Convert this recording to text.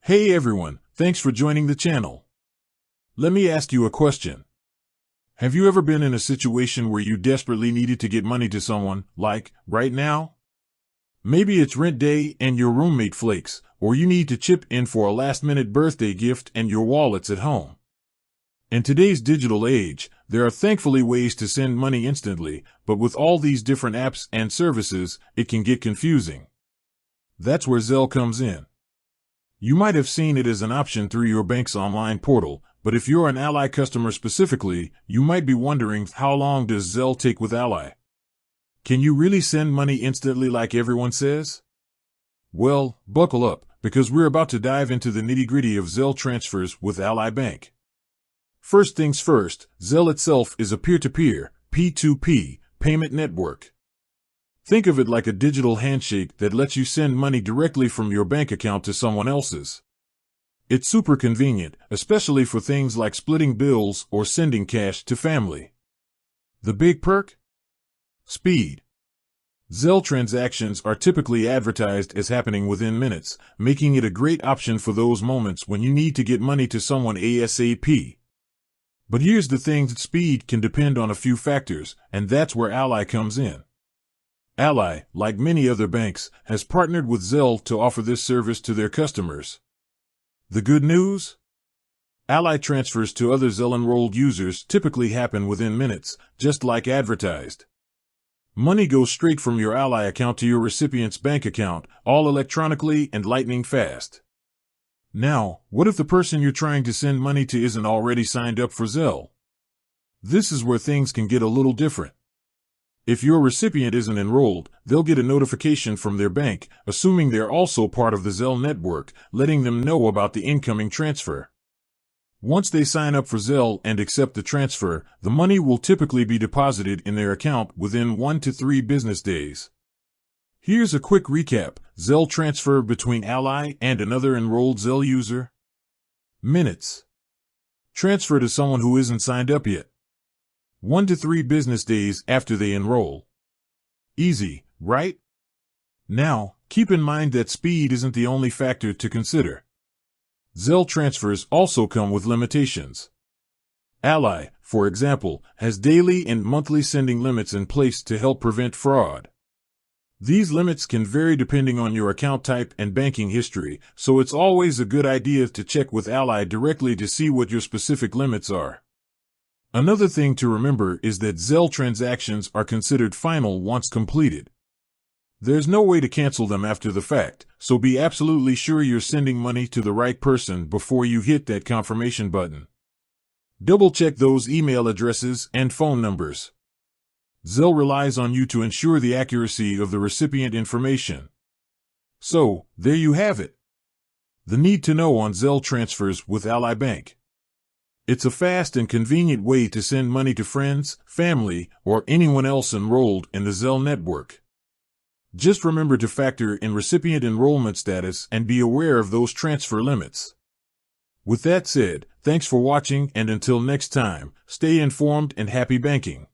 Hey everyone, thanks for joining the channel. Let me ask you a question. Have you ever been in a situation where you desperately needed to get money to someone, like, right now? Maybe it's rent day and your roommate flakes, or you need to chip in for a last-minute birthday gift and your wallet's at home. In today's digital age, there are thankfully ways to send money instantly, but with all these different apps and services, it can get confusing. That's where Zelle comes in. You might have seen it as an option through your bank's online portal, but if you're an Ally customer specifically, you might be wondering, how long does Zelle take with Ally? Can you really send money instantly like everyone says? Well, buckle up, because we're about to dive into the nitty-gritty of Zelle transfers with Ally Bank. First things first, Zelle itself is a peer-to-peer, P2P, payment network. Think of it like a digital handshake that lets you send money directly from your bank account to someone else's. It's super convenient, especially for things like splitting bills or sending cash to family. The big perk? Speed. Zelle transactions are typically advertised as happening within minutes, making it a great option for those moments when you need to get money to someone ASAP. But here's the thing, speed can depend on a few factors, and that's where Ally comes in. Ally, like many other banks, has partnered with Zelle to offer this service to their customers. The good news? Ally transfers to other Zelle-enrolled users typically happen within minutes, just like advertised. Money goes straight from your Ally account to your recipient's bank account, all electronically and lightning fast. Now, what if the person you're trying to send money to isn't already signed up for Zelle? This is where things can get a little different. If your recipient isn't enrolled, they'll get a notification from their bank, assuming they're also part of the Zelle network, letting them know about the incoming transfer. Once they sign up for Zelle and accept the transfer, the money will typically be deposited in their account within 1 to 3 business days. Here's a quick recap. Zelle transfer between Ally and another enrolled Zelle user. Minutes. Transfer to someone who isn't signed up yet. 1 to 3 business days after they enroll. Easy, right? Now, keep in mind that speed isn't the only factor to consider. Zelle transfers also come with limitations. Ally, for example, has daily and monthly sending limits in place to help prevent fraud. These limits can vary depending on your account type and banking history, so it's always a good idea to check with Ally directly to see what your specific limits are. Another thing to remember is that Zelle transactions are considered final once completed. There's no way to cancel them after the fact, so be absolutely sure you're sending money to the right person before you hit that confirmation button. Double-check those email addresses and phone numbers. Zelle relies on you to ensure the accuracy of the recipient information. So, there you have it. The need to know on Zelle transfers with Ally Bank. It's a fast and convenient way to send money to friends, family, or anyone else enrolled in the Zelle network. Just remember to factor in recipient enrollment status and be aware of those transfer limits. With that said, thanks for watching, and until next time, stay informed and happy banking.